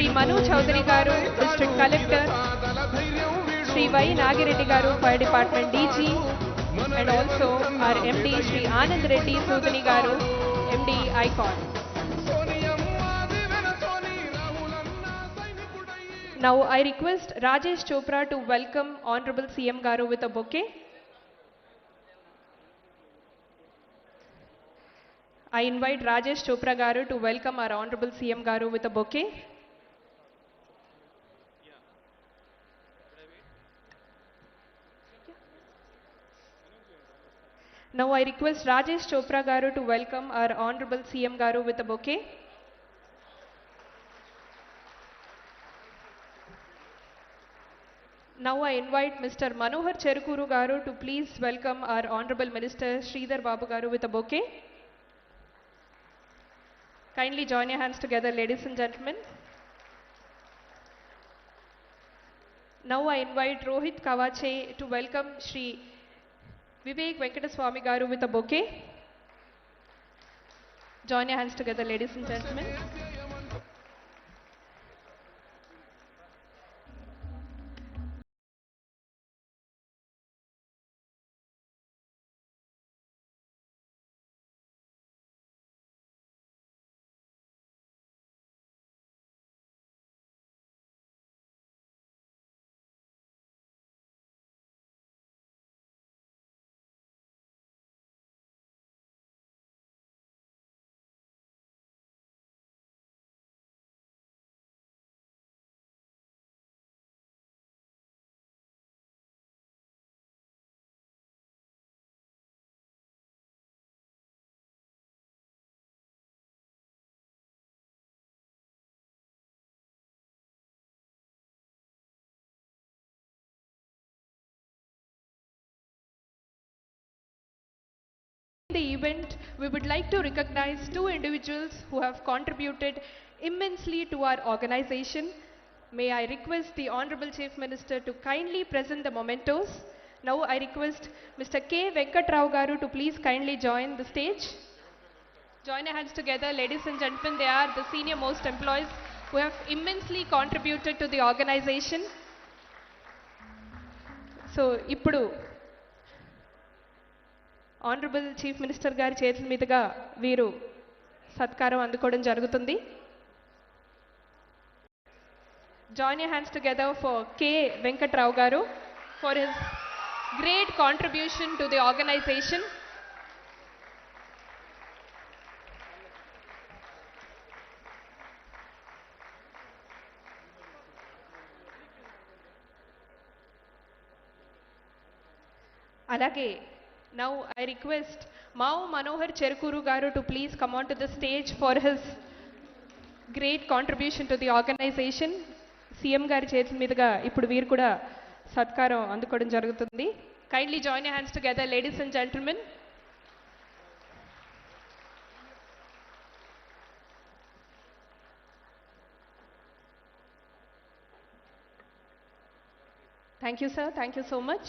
Shri Manu Chaudhary Garu, District Collector, Shri Y Nagireddy Garu, Fire Department DG, and also our MD Shri Anand Reddy Sudhani Garu, MD ICHOR. Now I request Rajesh Chopra to welcome Honorable CM Garu with a bouquet. I invite Rajesh Chopra Garu to welcome our Honorable CM Garu with a bouquet. Now I request Rajesh Chopra Garu to welcome our Honorable CM Garu with a bouquet. Now I invite Mr. Manohar Cherukuru Garu to please welcome our Honorable Minister Sridhar Babu Garu with a bouquet. Kindly join your hands together, ladies and gentlemen. Now I invite Rohit Kavache to welcome Shri Vivek Venkataswamy Garu with a bouquet. Join your hands together, ladies and gentlemen. In the event, we would like to recognize two individuals who have contributed immensely to our organization. May I request the Honorable Chief Minister to kindly present the mementos. Now I request Mr. K. Venkatrao Garu to please kindly join the stage. Join your hands together, ladies and gentlemen. They are the senior most employees who have immensely contributed to the organization. So, ippudu Honorable Chief Minister గారి చేతుల మీదుగా వీరు సత్కారం అందుకోవడం జరుగుతుంది. Join your hands together for K. Venkatrao Garu for his great contribution to the organization. Alage, now I request Mau Manohar Cherukuru Garu to please come onto the stage for his great contribution to the organization. CM గారి చేతుల మీదుగా ఇప్పుడు వీరు కూడా సత్కారం అందుకోవడం జరుగుతుంది. Kindly join your hands together, ladies and gentlemen. Thank you, sir. Thank you so much.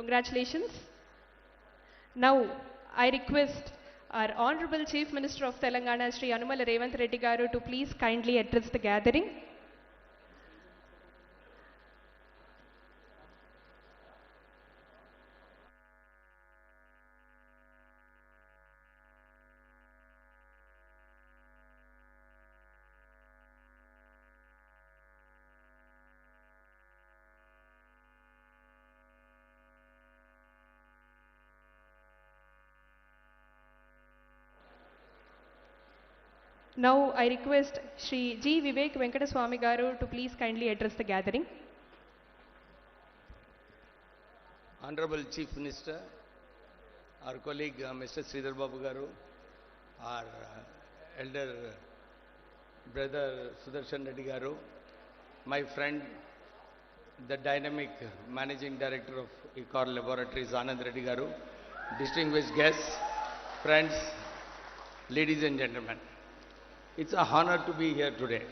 Congratulations. Now, I request our Honorable Chief Minister of Telangana, Shri Anumala Revanth Reddy Garu, to please kindly address the gathering. Now I request Shri G. Vivek Venkataswamy Garu to please kindly address the gathering. Honorable Chief Minister, our colleague Mr. Sridhar Babu Garu, our elder brother Sudarshan Reddy Garu, my friend, the dynamic Managing Director of ICHOR Laboratories, Anand Reddy Garu, distinguished guests, friends, ladies and gentlemen. It's a honor to be here today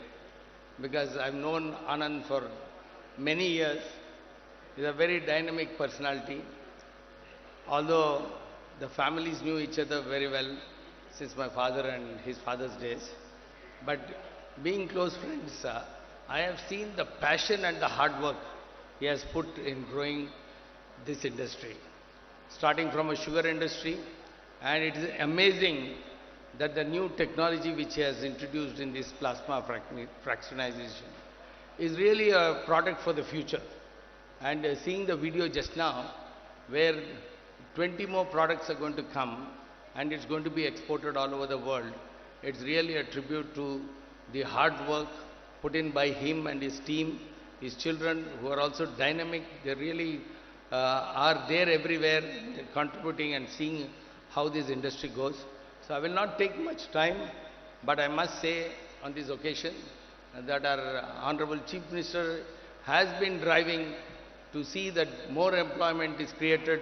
because I've known Anand for many years. He's a very dynamic personality. Although the families knew each other very well since my father and his father's days, but being close friends, I have seen the passion and the hard work he has put in growing this industry, starting from a sugar industry, and it is amazing that the new technology which he has introduced in this plasma fractionization is really a product for the future. And seeing the video just now, where 20 more products are going to come and it's going to be exported all over the world, it's really a tribute to the hard work put in by him and his team, his children who are also dynamic. They really are there everywhere, contributing and seeing how this industry goes. So I will not take much time, but I must say on this occasion that our Honorable Chief Minister has been driving to see that more employment is created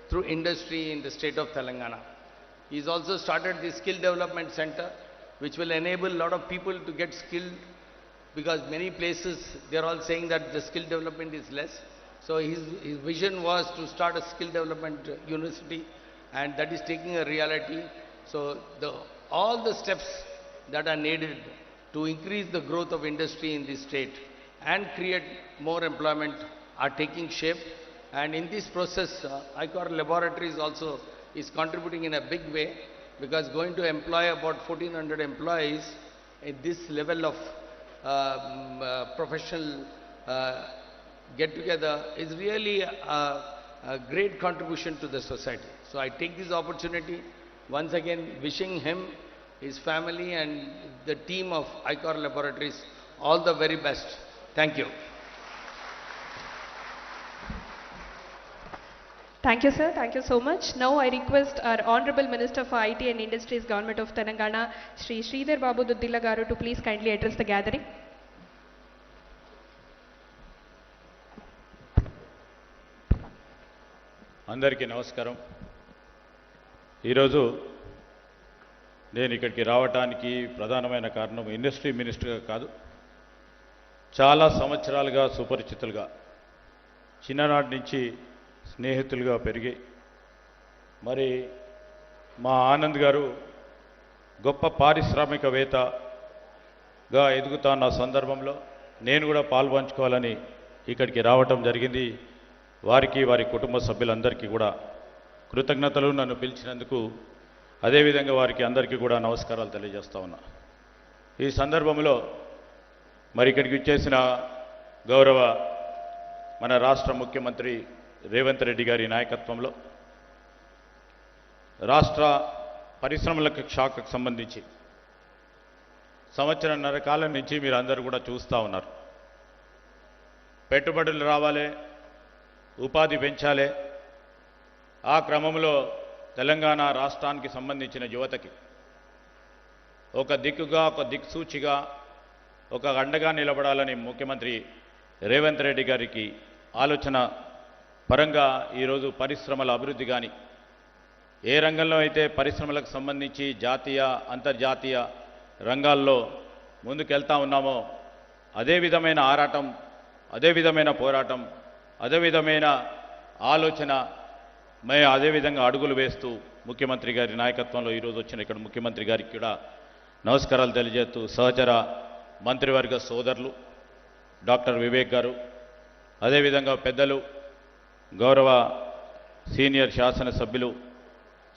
through industry in the state of Telangana. He's also started the Skill Development Center, which will enable a lot of people to get skilled, because many places they're all saying that the skill development is less. So his vision was to start a skill development university, and that is taking a reality. So all the steps that are needed to increase the growth of industry in this state and create more employment are taking shape. And in this process, ICHOR Laboratories also is contributing in a big way, because going to employ about 1,400 employees in this level of professional get-together is really a great contribution to the society. So I take this opportunity once again wishing him, his family and the team of ICHOR Laboratories all the very best. Thank you. Thank you, sir. Thank you so much. Now I request our Honorable Minister for IT and Industries, Government of Telangana, Shri Sridhar Babu Duddila Garu, to please kindly address the gathering. అందరికీ నమస్కారం. ఈరోజు నేను ఇక్కడికి రావడానికి ప్రధానమైన కారణం industry మినిస్టర్గా కాదు, చాలా సంవత్సరాలుగా సుపరిచితులుగా, చిన్ననాటి నుంచి స్నేహితులుగా పెరిగి, మరి మా ఆనంద్ గారు గొప్ప పారిశ్రామికవేత్తగా ఎదుగుతున్న సందర్భంలో నేను కూడా పాల్పంచుకోవాలని ఇక్కడికి రావటం జరిగింది. వారికి, వారి కుటుంబ సభ్యులందరికీ కూడా కృతజ్ఞతలు. నన్ను పిలిచినందుకు అదేవిధంగా వారికి అందరికీ కూడా నమస్కారాలు తెలియజేస్తా ఉన్నా. ఈ సందర్భంలో మరి ఇక్కడికి వచ్చేసిన గౌరవ మన రాష్ట్ర ముఖ్యమంత్రి రేవంత్ రెడ్డి గారి నాయకత్వంలో రాష్ట్ర పరిశ్రమలకు శాఖకు సంబంధించి సంవత్సరంన్నర కాలం నుంచి మీరు అందరూ కూడా చూస్తూ ఉన్నారు. పెట్టుబడులు రావాలి, ఉపాధి పెంచాలి. ఆ క్రమంలో తెలంగాణ రాష్ట్రానికి సంబంధించిన యువతకి ఒక దిక్కుగా, ఒక దిక్సూచిగా, ఒక అండగా నిలబడాలని ముఖ్యమంత్రి రేవంత్ రెడ్డి గారికి ఆలోచన పరంగా ఈరోజు పరిశ్రమల అభివృద్ధి కానీ, ఏ రంగంలో అయితే పరిశ్రమలకు సంబంధించి జాతీయ, అంతర్జాతీయ రంగాల్లో ముందుకెళ్తా ఉన్నామో అదే విధమైన ఆరాటం, అదే విధమైన పోరాటం, అదే విధమైన ఆలోచన, అదేవిధంగా అడుగులు వేస్తూ ముఖ్యమంత్రి గారి నాయకత్వంలో ఈరోజు వచ్చిన ఇక్కడ ముఖ్యమంత్రి గారికి కూడా నమస్కారాలు తెలియజేస్తూ, సహచర మంత్రివర్గ సోదరులు డాక్టర్ వివేక్ గారు, అదేవిధంగా పెద్దలు గౌరవ సీనియర్ శాసనసభ్యులు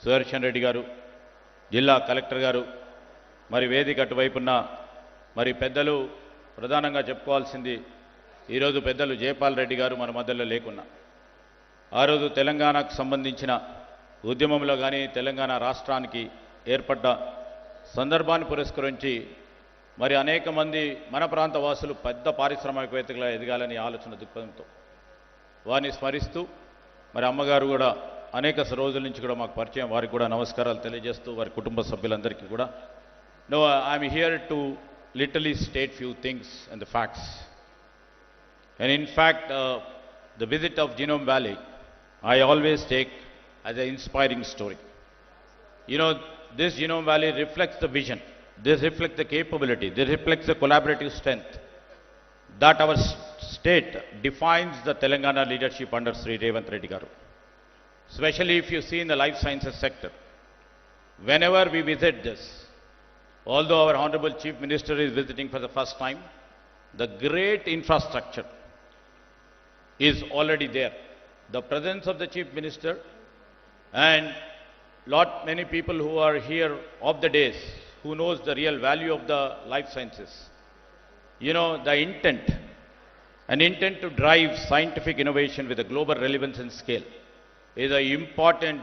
సుదర్శన్ రెడ్డి గారు, జిల్లా కలెక్టర్ గారు, మరి వేదిక అటువైపున్న మరి పెద్దలు, ప్రధానంగా చెప్పుకోవాల్సింది ఈరోజు పెద్దలు జయపాల్ రెడ్డి గారు మన మధ్యలో లేకున్నా, ఆ రోజు తెలంగాణకు సంబంధించిన ఉద్యమంలో కానీ తెలంగాణ రాష్ట్రానికి ఏర్పడ్డ సందర్భాన్ని పురస్కరించి మరి అనేక మంది మన ప్రాంత వాసులు పెద్ద పారిశ్రామికవేత్తగా ఎదగాలని ఆలోచన దృక్పథంతో వారిని స్మరిస్తూ, మరి అమ్మగారు కూడా అనేక రోజుల నుంచి కూడా మాకు పరిచయం, వారికి కూడా నమస్కారాలు తెలియజేస్తూ వారి కుటుంబ సభ్యులందరికీ కూడా. No, I'm here to literally state few things and the facts. And in fact, the visit of Genome Valley, I always take as an inspiring story. You know, this Genome Valley reflects the vision, this reflects the capability, this reflects the collaborative strength that our state defines the Telangana leadership under Sri Revanth Reddy Garu. Especially if you see in the life sciences sector, whenever we visit this, although our Honorable Chief Minister is visiting for the first time, the great infrastructure is already there. The presence of the Chief Minister and many people who are here of the days, who knows the real value of the life sciences. You know, the an intent to drive scientific innovation with a global relevance and scale is an important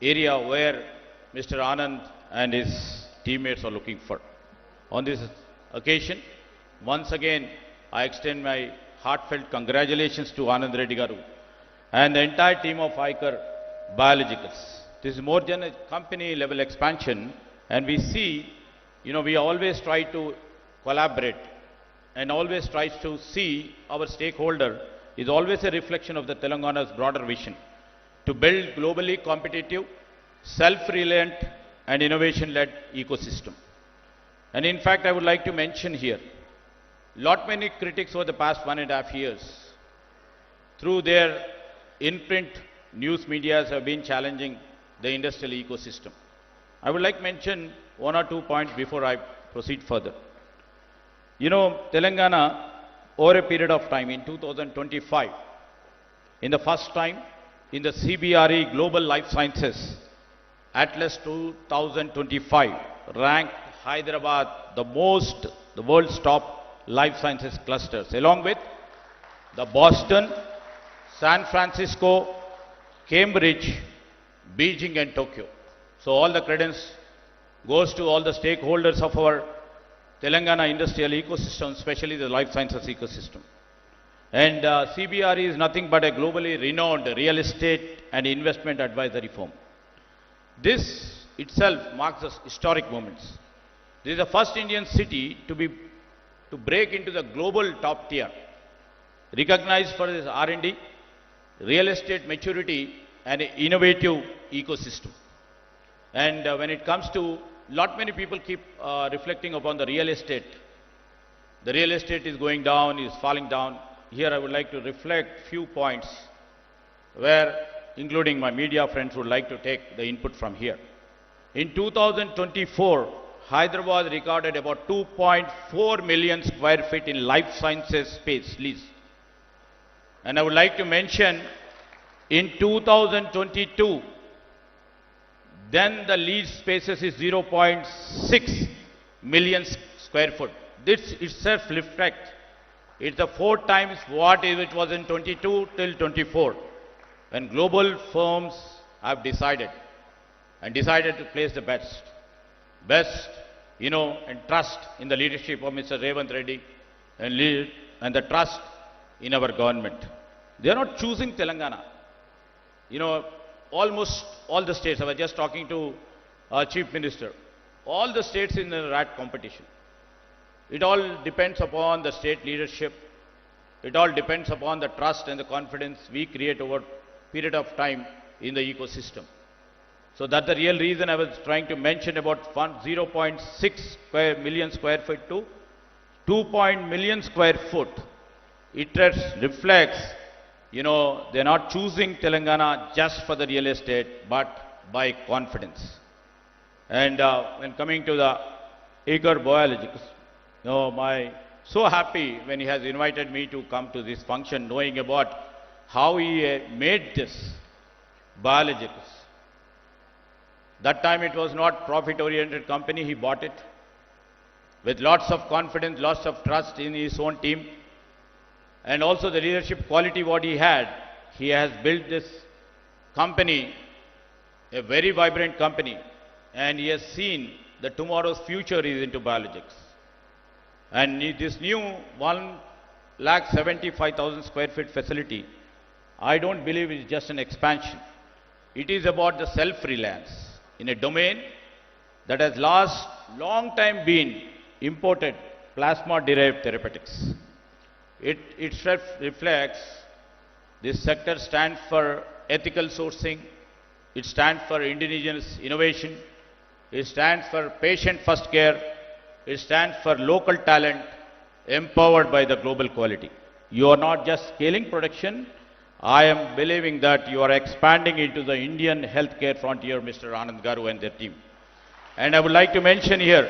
area where Mr. Anand and his teammates are looking for. On this occasion, once again, I extend my heartfelt congratulations to Anand Reddy Garu and the entire team of ICHOR Biologics. This is more than a company level expansion, and we see, you know, we always try to collaborate and always tries to see our stakeholder is always a reflection of the Telangana's broader vision to build globally competitive, self-reliant and innovation-led ecosystem. And in fact, I would like to mention here, many critics over the past 1.5 years, through their in-print news medias have been challenging the industrial ecosystem. I would like to mention 1 or 2 points before I proceed further. You know, Telangana, over a period of time in 2025, in the first time in the CBRE Global Life Sciences Atlas 2025, ranked Hyderabad the world's top life sciences clusters, along with the Boston, San Francisco, Cambridge, Beijing and Tokyo. So all the credence goes to all the stakeholders of our Telangana industrial ecosystem, especially the life sciences ecosystem. And CBRE is nothing but a globally renowned real estate and investment advisory firm. This itself marks the historic moments. This is the first Indian city to break into the global top tier, recognized for its R&D, real estate maturity and innovative ecosystem. And when it comes to, many people keep reflecting upon the real estate. The real estate is going down, is falling down. Here I would like to reflect few points where, including my media friends, would like to take the input from here. In 2024, Hyderabad recorded about 2.4 million square feet in life sciences space lease. And I would like to mention, in 2022, then the lease spaces is 0.6 million square foot. This itself reflects, it's the 4 times what it was in 22 till 24, when global firms have decided to place the best, you know, and trust in the leadership of Mr. Revanth Reddy and the trust in our government. They are not choosing Telangana. You know, almost all the states, I was just talking to our Chief Minister, all the states in the rat competition. It all depends upon the state leadership. It all depends upon the trust and the confidence we create over a period of time in the ecosystem. So that's the real reason I was trying to mention about 0.6 million square feet to 2 million square foot. It reflects, you know, they're not choosing Telangana just for the real estate, but by confidence. And when coming to the ICHOR Biologics, you know, so happy when he has invited me to come to this function, knowing about how he made this biologics. That time it was not profit-oriented company, he bought it with lots of confidence, lots of trust in his own team, and also the leadership quality what he had. He has built this company, a very vibrant company, and he has seen that tomorrow's future is into biologics. And this new 1,75,000 square feet facility, I don't believe it's just an expansion. It is about the self-reliance in a domain that has long time been imported plasma-derived therapeutics. It reflects, this sector stands for ethical sourcing, it stands for indigenous innovation, it stands for patient-first care, it stands for local talent empowered by the global quality. You are not just scaling production, I am believing that you are expanding into the Indian healthcare frontier, Mr. Anand Garu and their team. And I would like to mention here,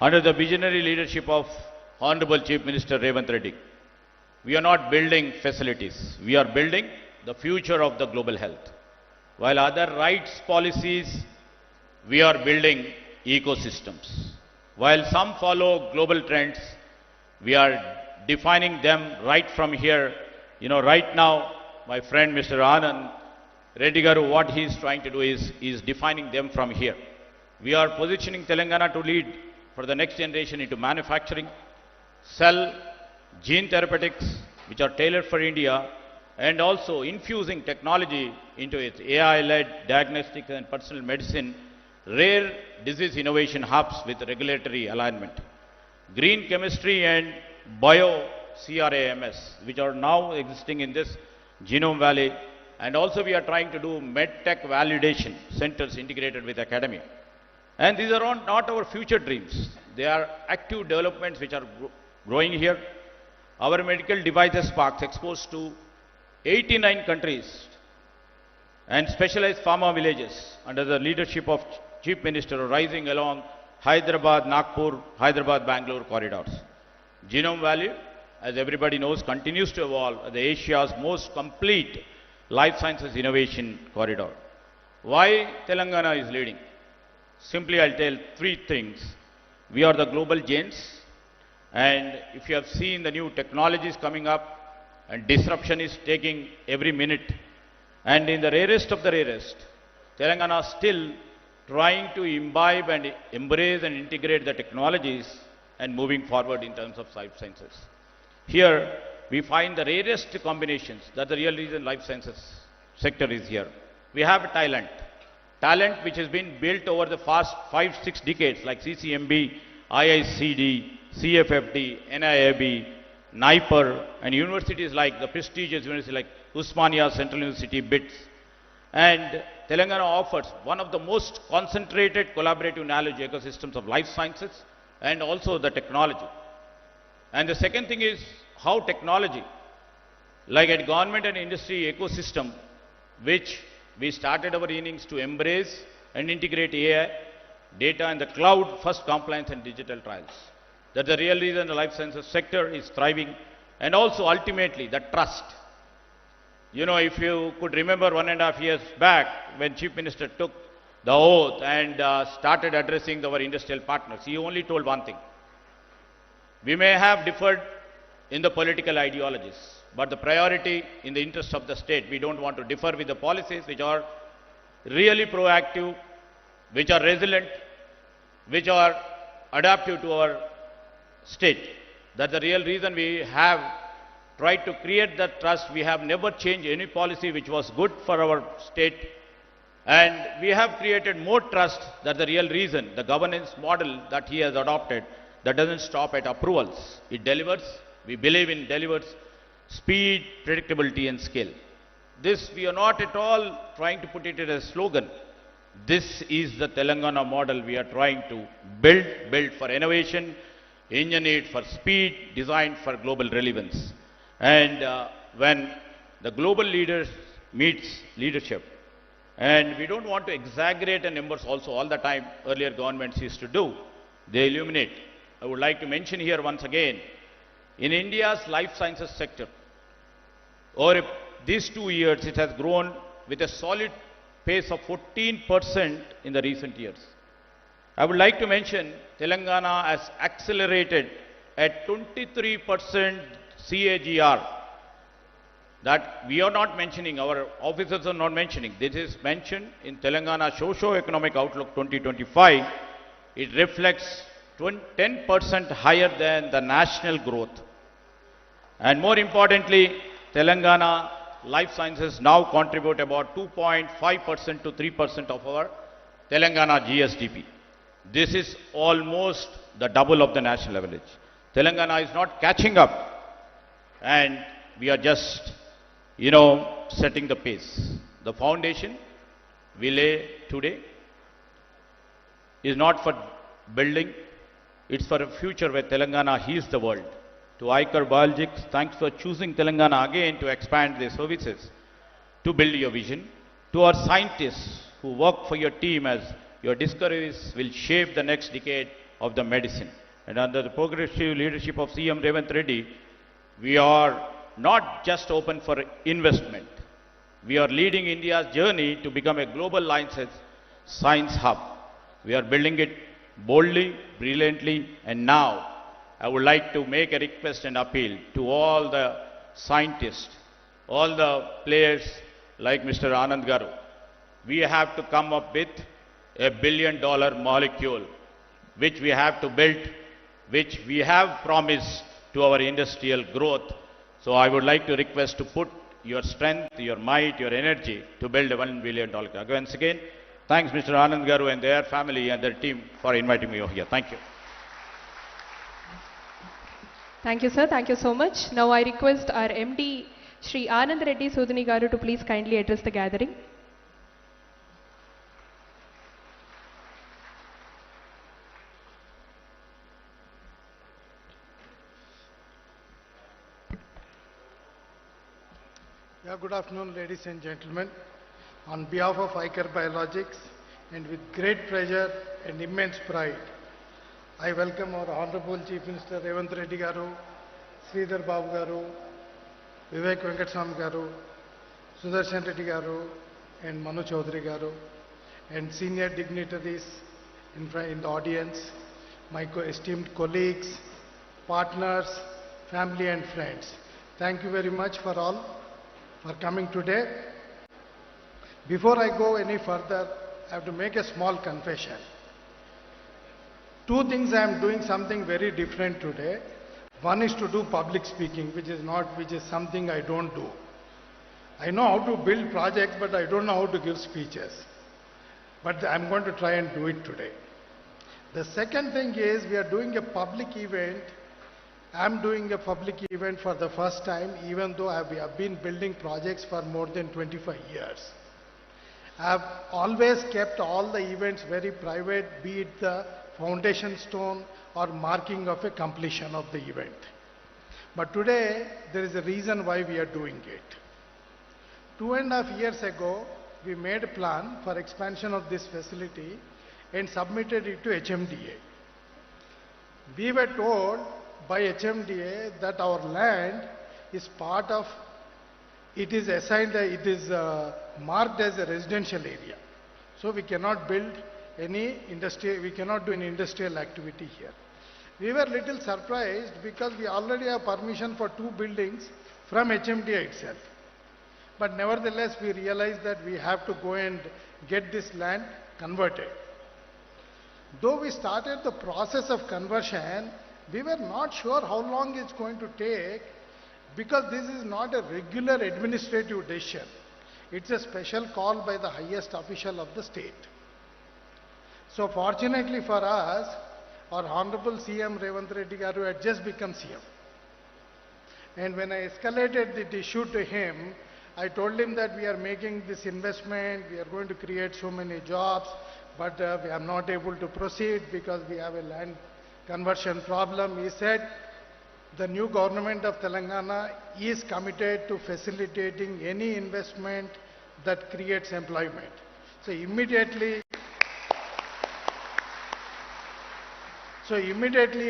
under the visionary leadership of Honorable Chief Minister Revanth Reddy, we are not building facilities. We are building the future of the global health. While other rights policies, we are building ecosystems. While some follow global trends, we are defining them right from here. You know, right now, my friend Mr. Anand Reddy Garu, what he is trying to do is defining them from here. We are positioning Telangana to lead for the next generation into manufacturing, cell, gene therapeutics, which are tailored for India, and also infusing technology into its AI-led diagnostics and personal medicine, rare disease innovation hubs with regulatory alignment, green chemistry and bio-CRAMS, which are now existing in this Genome Valley, and also we are trying to do medtech validation centers integrated with academia. And these are not our future dreams. They are active developments which are growing here. Our medical devices parks exposed to 89 countries and specialized pharma villages under the leadership of Chief Minister rising along Hyderabad, Nagpur, Hyderabad, Bangalore corridors. Genome Valley, as everybody knows, continues to evolve as Asia's most complete life sciences innovation corridor. Why Telangana is leading? Simply, I'll tell three things. We are the global giants, and if you have seen the new technologies coming up, and disruption is taking every minute, and in the rarest of the rarest, Telangana is still trying to imbibe and embrace and integrate the technologies and moving forward in terms of life sciences. Here, we find the rarest combinations. That's the real reason life sciences sector is here. We have talent which has been built over the past 5-6 decades, like CCMB, IICD, CFFD, NIAB, NIPER, and universities like the prestigious university like Usmania Central University, BITS. And Telangana offers one of the most concentrated collaborative knowledge ecosystems of life sciences and also the technology. And the second thing is how technology, like a government and industry ecosystem, which we started our innings to embrace and integrate AI, data and the cloud first compliance and digital trials. That's the real reason the life sciences sector is thriving. And also ultimately the trust. You know, if you could remember 1.5 years back when Chief Minister took the oath and started addressing our industrial partners, he only told one thing. We may have differed in the political ideologies, but the priority in the interest of the state, we don't want to differ with the policies which are really proactive, which are resilient, which are adaptive to our state. That's the real reason we have tried to create that trust. We have never changed any policy which was good for our state. And we have created more trust. That's the real reason. The governance model that he has adopted, that doesn't stop at approvals. It delivers. We believe in delivers speed, predictability and scale. This, we are not at all trying to put it as a slogan. This is the Telangana model we are trying to build for innovation, engineered for speed, designed for global relevance. And when the global leaders meets leadership, and we don't want to exaggerate the numbers also all the time, earlier governments used to do, they illuminate. I would like to mention here once again, in India's life sciences sector, over these 2 years, it has grown with a solid pace of 14% in the recent years. I would like to mention Telangana has accelerated at 23% CAGR. That we are not mentioning, our officers are not mentioning. This is mentioned in Telangana Socio-Economic Outlook 2025. It reflects 10% higher than the national growth. And more importantly, Telangana life sciences now contribute about 2.5% to 3% of our Telangana GSDP. This is almost the double of the national average. Telangana is not catching up, and we are just, setting the pace. The foundation we lay today is not for building, it's for a future where Telangana heals the world. To ICHOR Biologics, thanks for choosing Telangana again to expand their services, to build your vision. To our scientists who work for your team as Your discoveries will shape the next decade of the medicine. And under the progressive leadership of CM Revanth Reddy, we are not just open for investment. We are leading India's journey to become a global science hub. We are building it boldly, brilliantly, and now I would like to make a request and appeal to all the scientists, all the players like Mr. Anand Garu. We have to come up with $1 billion molecule, which we have to build, which we have promised to our industrial growth. So I would like to request to put your strength, your might, your energy to build a $1 billion. Once again, thanks Mr. Anand Garu and their family and their team for inviting me over here. Thank you. Thank you, sir. Thank you so much. Now I request our MD, Shri Anand Reddy Sudhini Garu, to please kindly address the gathering. Yeah, good afternoon, ladies and gentlemen. On behalf of ICHOR Biologics, and with great pleasure and immense pride, I welcome our Honorable Chief Minister Revanth Reddy Garu, Sridhar Babu Garu, Vivek Venkateswamy Garu, Sudarshan Reddy Garu, and Manu Chaudhary Garu, and senior dignitaries in the audience, my esteemed colleagues, partners, family and friends. Thank you very much for all for coming today. Before I go any further, I have to make a small confession. Two things I am doing something very different today. One is to do public speaking, which is something I don't do. I know how to build projects, but I don't know how to give speeches. But I'm going to try and do it today. The second thing is we are doing a public event. I'm doing a public event for the first time, even though we have been building projects for more than 25 years. I've always kept all the events very private, be it the foundation stone or marking of a completion of the event. But today, there is a reason why we are doing it. 2.5 years ago, we made a plan for expansion of this facility and submitted it to HMDA. We were told by HMDA that our land is part of, it is assigned, it is marked as a residential area. So we cannot build any industry, we cannot do any industrial activity here. We were little surprised because we already have permission for 2 buildings from HMDA itself. But nevertheless, we realized that we have to go and get this land converted. Though we started the process of conversion, we were not sure how long it's going to take because this is not a regular administrative decision. It's a special call by the highest official of the state. So fortunately for us, our Honorable CM Revanth Reddy Garu had just become CM. And when I escalated the issue to him, I told him that we are making this investment, we are going to create so many jobs, but we are not able to proceed because we have a land conversion problem. He said, the new government of Telangana is committed to facilitating any investment that creates employment. So immediately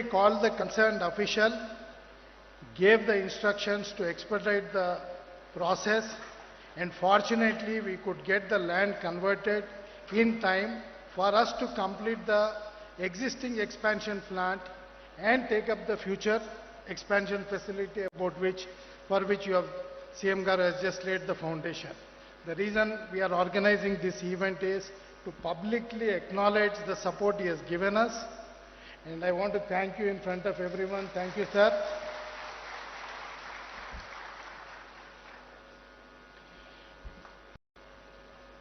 called the concerned official, gave the instructions to expedite the process, and fortunately we could get the land converted in time for us to complete the existing expansion plant and take up the future expansion facility for which CM Garu has just laid the foundation. The reason we are organizing this event is to publicly acknowledge the support he has given us, and I want to thank you in front of everyone. Thank you, sir.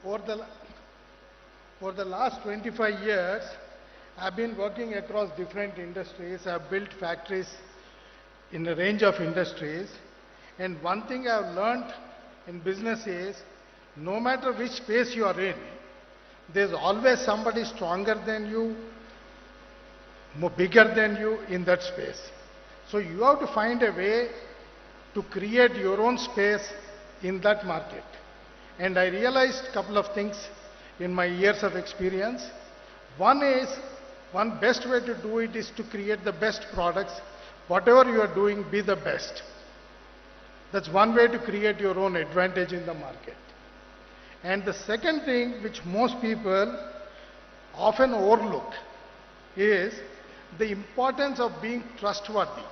For the last 25 years, I've been working across different industries. I've built factories in a range of industries. And one thing I've learned in business is, no matter which space you are in, there's always somebody stronger than you, more bigger than you in that space. So you have to find a way to create your own space in that market. And I realized a couple of things in my years of experience. One best way to do it is to create the best products. Whatever you are doing, be the best. That's one way to create your own advantage in the market. And the second thing which most people often overlook is the importance of being trustworthy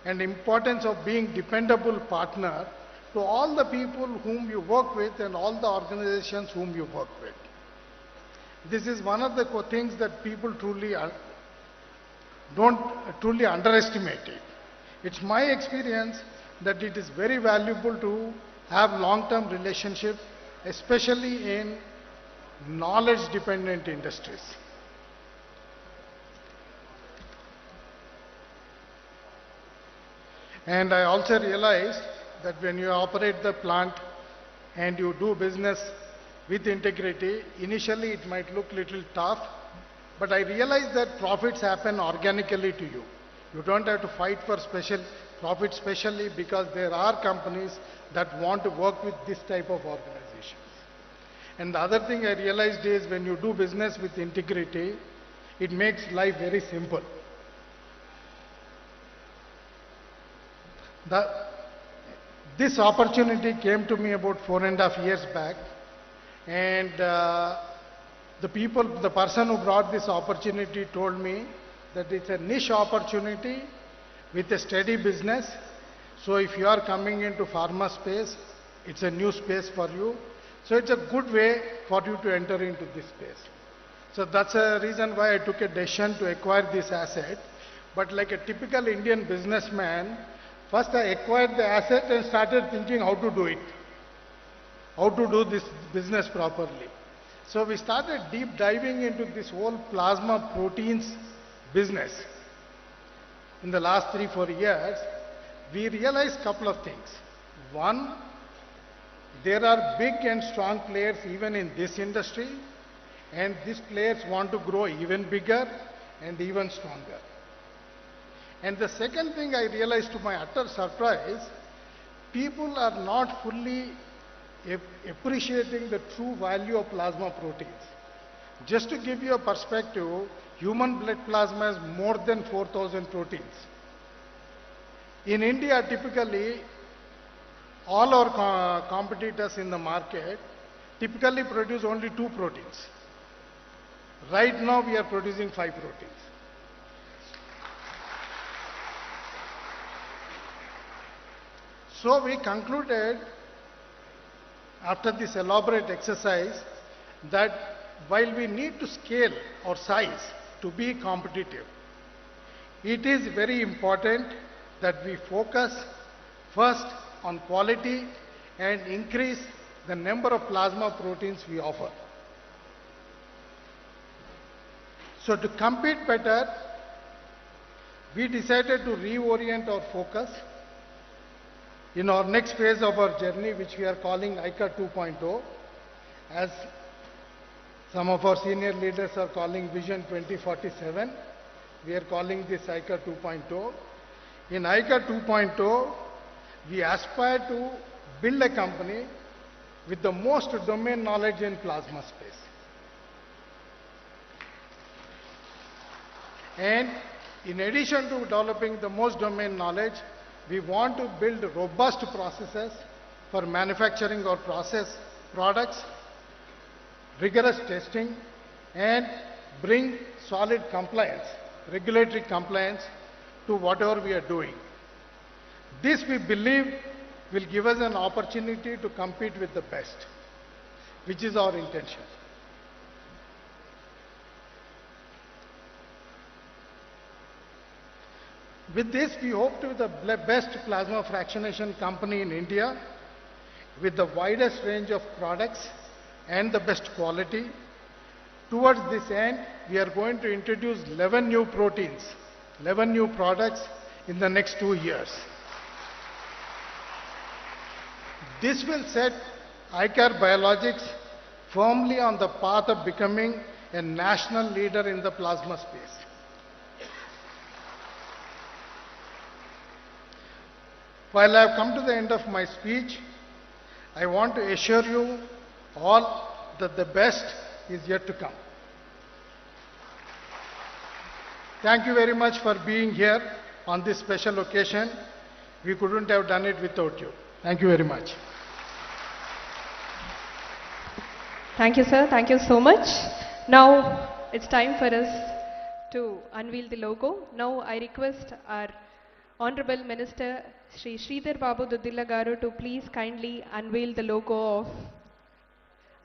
and importance of being dependable partner to all the people whom you work with and all the organizations whom you work with. This is one of the things that people don't truly underestimate it. It's my experience that it is very valuable to have long-term relationship, especially in knowledge-dependent industries. And I also realized that when you operate the plant and you do business with integrity, initially it might look little tough, but I realized that profits happen organically to you. You don't have to fight for special profit, especially because there are companies that want to work with this type of organizations. And the other thing I realized is when you do business with integrity, it makes life very simple. This opportunity came to me about 4.5 years back, and the person who brought this opportunity told me that it's a niche opportunity with a steady business. So if you are coming into pharma space, it's a new space for you. So it's a good way for you to enter into this space. So that's a reason why I took a decision to acquire this asset. But like a typical Indian businessman, first I acquired the asset and started thinking how to do it, how to do this business properly. So we started deep diving into this whole plasma proteins business. In the last 3-4 years, we realized a couple of things. One, there are big and strong players even in this industry, and these players want to grow even bigger and even stronger. And the second thing I realized to my utter surprise, people are not fully appreciating the true value of plasma proteins. Just to give you a perspective, human blood plasma has more than 4,000 proteins. In India, typically, all our competitors in the market typically produce only 2 proteins. Right now, we are producing 5 proteins. So we concluded, after this elaborate exercise, that while we need to scale our size to be competitive, it is very important that we focus first on quality and increase the number of plasma proteins we offer. So to compete better, we decided to reorient our focus in our next phase of our journey, which we are calling ICHOR 2.0, as some of our senior leaders are calling Vision 2047. We are calling this ICHOR 2.0. In ICHOR 2.0, we aspire to build a company with the most domain knowledge in plasma space. And in addition to developing the most domain knowledge, we want to build robust processes for manufacturing our process products, rigorous testing, and bring solid compliance, regulatory compliance to whatever we are doing. This, we believe, will give us an opportunity to compete with the best, which is our intention. With this, we hope to be the best plasma fractionation company in India with the widest range of products and the best quality. Towards this end, we are going to introduce 11 new proteins, 11 new products in the next 2 years. This will set ICHOR Biologics firmly on the path of becoming a national leader in the plasma space. While I have come to the end of my speech, I want to assure you all that the best is yet to come. Thank you very much for being here on this special occasion. We couldn't have done it without you. Thank you very much. Thank you, sir. Thank you so much. Now it's time for us to unveil the logo. Now I request our Honorable Minister Shri Sridhar Babu Duddilla Garu to please kindly unveil the logo of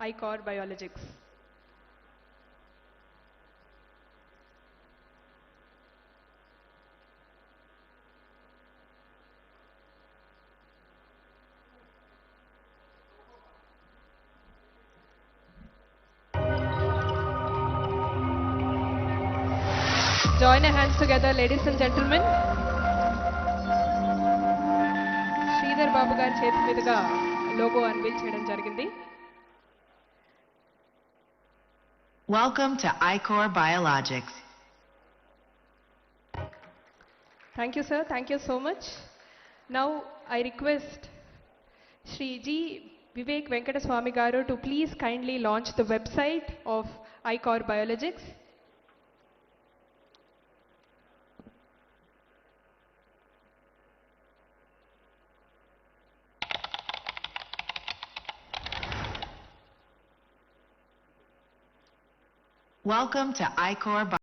ICHOR Biologics. Join your hands together, ladies and gentlemen. Sridhar Babu garu cheti meeduga logo unveil cheyadam jarigindi. Welcome to ICHOR Biologics. Thank you, sir. Thank you so much. Now I request Shri G. Vivek Venkataswamy garu to please kindly launch the website of ICHOR Biologics. Welcome to ICHOR Biologics.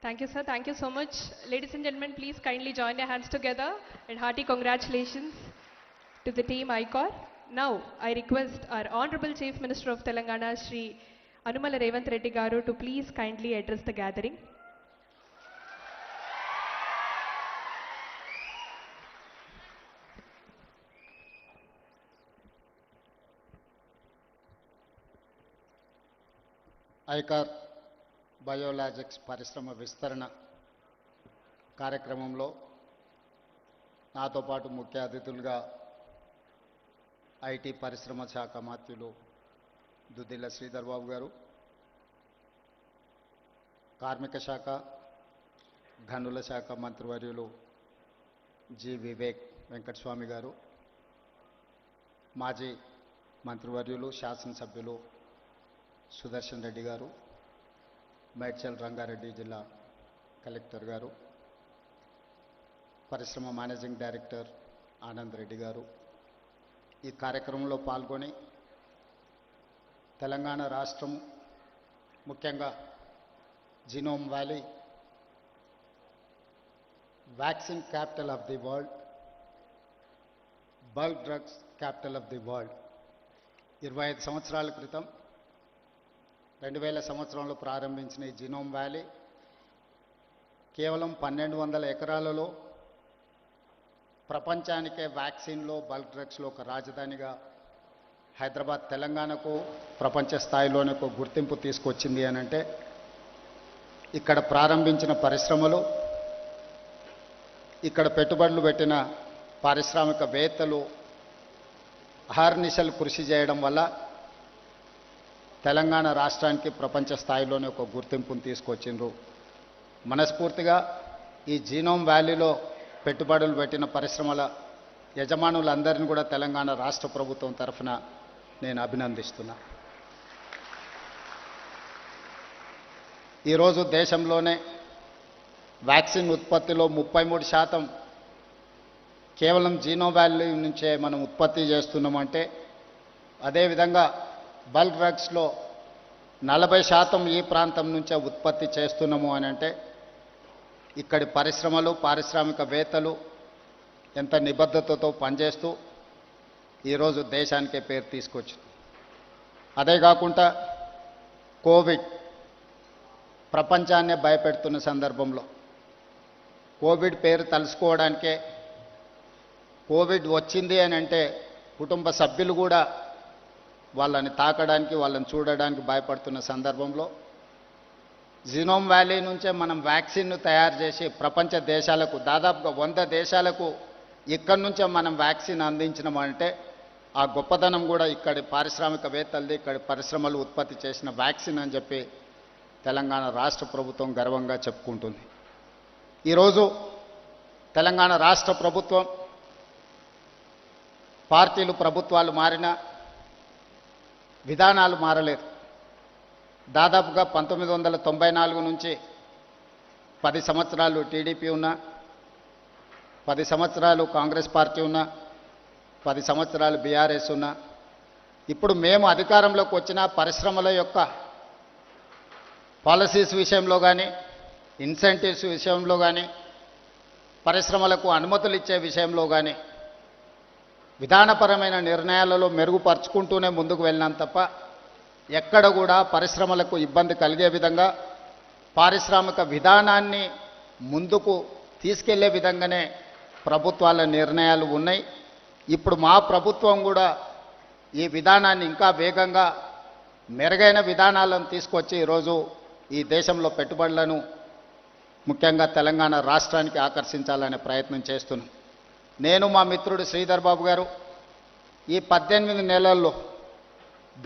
Thank you, sir. Thank you so much. Ladies and gentlemen, please kindly join your hands together and hearty congratulations to the team ICHOR. Now, I request our Honorable Chief Minister of Telangana, Shri Anumala Revanth Reddy Garu, to please kindly address the gathering. ICHOR biologics పరిశ్రమ విస్తరణ కార్యక్రమంలో నాతో పాటు ముఖ్య అతిథులుగా IT పరిశ్రమ శాఖ మంత్రులు దుద్దిల్ల శ్రీధర్ బాబు గారు, కార్మిక శాఖ గనుల శాఖ మంత్రివర్యులు జి వివేక్ వెంకటస్వామి గారు, మాజీ మంత్రివర్యులు శాసనసభ్యులు సుదర్శన్ రెడ్డి గారు, మేడ్చల్ రంగారెడ్డి జిల్లా కలెక్టర్ గారు, పరిశ్రమ మేనేజింగ్ డైరెక్టర్ ఆనంద్ రెడ్డి గారు ఈ కార్యక్రమంలో పాల్గొని తెలంగాణ రాష్ట్రం ముఖ్యంగా genome valley vaccine capital of the world, bulk drugs capital of the world 25 సంవత్సరాల క్రితం 2000 సంవత్సరంలో ప్రారంభించిన ఈ జీనోమ్ వ్యాలీ కేవలం 1200 ఎకరాలలో ప్రపంచానికే వ్యాక్సిన్లో బల్క్ డ్రగ్స్లో ఒక రాజధానిగా హైదరాబాద్ తెలంగాణకు ప్రపంచ స్థాయిలోనే ఒక గుర్తింపు తీసుకొచ్చింది అని అంటే ఇక్కడ ప్రారంభించిన పరిశ్రమలు, ఇక్కడ పెట్టుబడులు పెట్టిన పారిశ్రామికవేత్తలు అహర్నిశలు కృషి చేయడం వల్ల తెలంగాణ రాష్ట్రానికి ప్రపంచ స్థాయిలోనే ఒక గుర్తింపును తీసుకొచ్చిండ్రు. మనస్ఫూర్తిగా ఈ జీనోమ్ వ్యాలీలో పెట్టుబడులు పెట్టిన పరిశ్రమల యజమానులందరినీ కూడా తెలంగాణ రాష్ట్ర ప్రభుత్వం తరఫున నేను అభినందిస్తున్నా. ఈరోజు దేశంలోనే వ్యాక్సిన్ ఉత్పత్తిలో 33% కేవలం జీనోమ్ వ్యాలీ నుంచే మనం ఉత్పత్తి చేస్తున్నామంటే, అదేవిధంగా బల్క్ డ్రగ్స్లో 40% ఈ ప్రాంతం నుంచే ఉత్పత్తి చేస్తున్నాము అని అంటే ఇక్కడి పరిశ్రమలు, పారిశ్రామికవేత్తలు ఎంత నిబద్ధతతో పనిచేస్తూ ఈరోజు దేశానికే పేరు తీసుకొచ్చింది. అదే కాకుండా కోవిడ్ ప్రపంచాన్నే భయపెడుతున్న సందర్భంలో కోవిడ్ పేరు తలుసుకోవడానికే, కోవిడ్ వచ్చింది అని అంటే కుటుంబ సభ్యులు కూడా వాళ్ళని తాకడానికి, వాళ్ళని చూడడానికి భయపడుతున్న సందర్భంలో జీనోమ్ వ్యాలీ నుంచే మనం వ్యాక్సిన్ను తయారు చేసి ప్రపంచ దేశాలకు దాదాపుగా 100 దేశాలకు ఇక్కడి నుంచే మనం వ్యాక్సిన్ అందించినామంటే ఆ గొప్పదనం కూడా ఇక్కడి పారిశ్రామికవేత్తలది, ఇక్కడి పరిశ్రమలు ఉత్పత్తి చేసిన వ్యాక్సిన్ అని చెప్పి తెలంగాణ రాష్ట్ర ప్రభుత్వం గర్వంగా చెప్పుకుంటుంది. ఈరోజు తెలంగాణ రాష్ట్ర ప్రభుత్వం పార్టీలు ప్రభుత్వాలు మారినా విధానాలు మారలేదు. దాదాపుగా 1994 నుంచి 10 సంవత్సరాలు టీడీపీ ఉన్నా, 10 సంవత్సరాలు కాంగ్రెస్ పార్టీ ఉన్నా, 10 సంవత్సరాలు బీఆర్ఎస్ ఉన్నా, ఇప్పుడు మేము అధికారంలోకి వచ్చిన పరిశ్రమల యొక్క పాలసీస్ విషయంలో కానీ, ఇన్సెంటివ్స్ విషయంలో కానీ, పరిశ్రమలకు అనుమతులు ఇచ్చే విషయంలో కానీ విధానపరమైన నిర్ణయాలలో మెరుగుపరుచుకుంటూనే ముందుకు వెళ్ళినాం తప్ప ఎక్కడ కూడా పరిశ్రమలకు ఇబ్బంది కలిగే విధంగా పారిశ్రామిక విధానాన్ని ముందుకు తీసుకెళ్లే విధంగానే ప్రభుత్వాల నిర్ణయాలు ఉన్నాయి. ఇప్పుడు మా ప్రభుత్వం కూడా ఈ విధానాన్ని ఇంకా వేగంగా మెరుగైన విధానాలను తీసుకొచ్చి ఈరోజు ఈ దేశంలో పెట్టుబడులను ముఖ్యంగా తెలంగాణ రాష్ట్రానికి ఆకర్షించాలనే ప్రయత్నం చేస్తున్నాం. నేను మా మిత్రుడు శ్రీధర్ బాబు గారు ఈ 18 నెలల్లో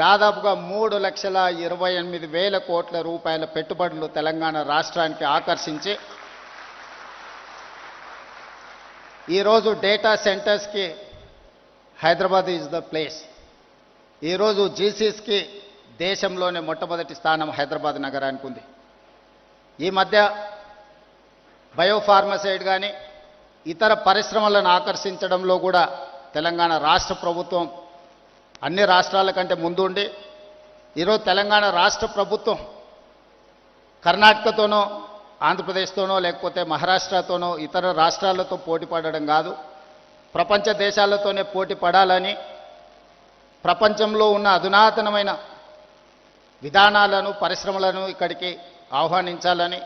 దాదాపుగా 3,28,000 కోట్ల రూపాయల పెట్టుబడులు తెలంగాణ రాష్ట్రానికి ఆకర్షించి ఈరోజు డేటా సెంటర్స్కి హైదరాబాద్ ఈజ్ ద ప్లేస్. ఈరోజు జీసీస్కి దేశంలోనే మొట్టమొదటి స్థానం హైదరాబాద్ నగరానికి ఉంది. ఈ మధ్య బయోఫార్మసైడ్ కానీ ఇతర పరిశ్రమలను ఆకర్షించడంలో కూడా తెలంగాణ రాష్ట్ర ప్రభుత్వం అన్ని రాష్ట్రాల కంటే ముందుండి ఈరోజు తెలంగాణ రాష్ట్ర ప్రభుత్వం కర్ణాటకతోనో ఆంధ్రప్రదేశ్తోనో లేకపోతే మహారాష్ట్రతోనో ఇతర రాష్ట్రాలతో పోటీ పడడం కాదు, ప్రపంచ దేశాలతోనే పోటీ పడాలని ప్రపంచంలో ఉన్న అధునాతనమైన విధానాలను పరిశ్రమలను ఇక్కడికి ఆహ్వానించాలని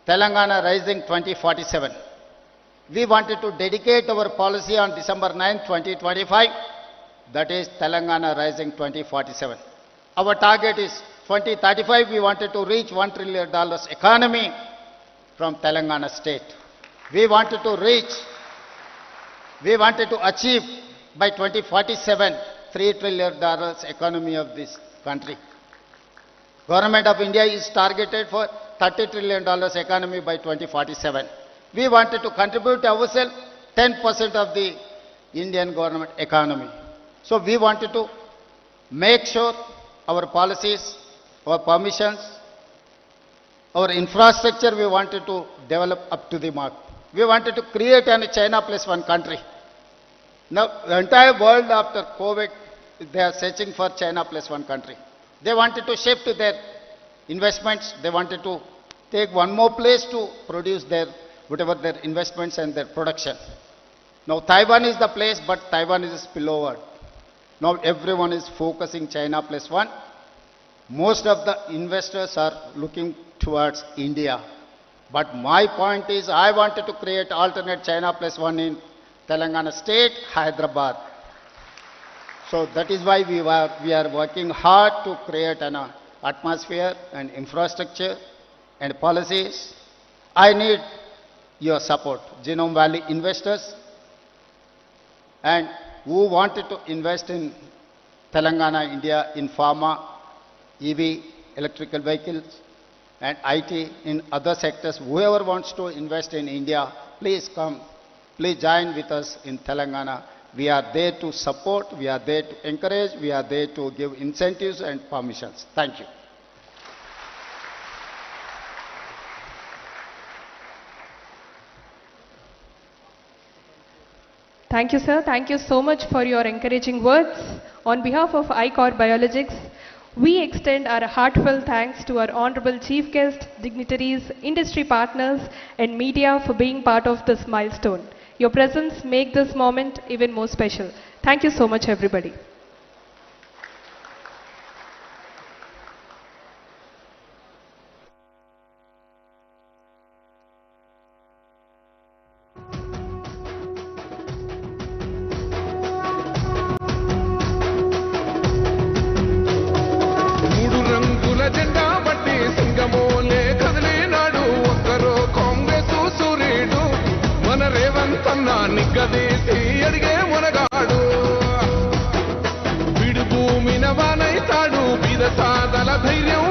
Telangana rising 2047 we wanted to dedicate our policy on December 9, 2025, that is Telangana Rising 2047. Our target is 2035, we wanted to reach $1 trillion economy from Telangana state. We wanted to achieve by 2047 $3 trillion economy of this country. Government of India is targeted for $30 trillion economy by 2047. We wanted to contribute ourselves 10% of the Indian government economy. So we wanted to make sure our policies, our permissions, our infrastructure we wanted to develop up to the mark. We wanted to create a China plus one country. Now the entire world after COVID, they are searching for China plus one country. They wanted to shift their investments. They wanted to take one more place to produce their whatever their investments and their production. Now Taiwan is the place, but Taiwan is a spillover. Now everyone is focusing China plus one. Most of the investors are looking towards India. But my point is, I wanted to create alternate China plus one in Telangana state, Hyderabad. So that is why we are working hard to create an atmosphere and infrastructure and policies. I need your support, Genome Valley investors, and who wanted to invest in Telangana, India, in pharma, EV, electrical vehicles, and IT, in other sectors. Whoever wants to invest in India, please come, please join with us in Telangana. We are there to support, we are there to encourage, we are there to give incentives and permissions. Thank you. Thank you, sir. Thank you so much for your encouraging words. On behalf of ICHOR Biologics, we extend our heartfelt thanks to our Honorable Chief Guest, dignitaries, industry partners, and media for being part of this milestone. Your presence makes this moment even more special. Thank you so much, everybody. మూడు రంగుల జెండా బట్టి సింగమోలే నిగ్గదీసి అడిగే మునగాడు విడు భూమిన వానైతాడు బీద సాదల ధైర్యం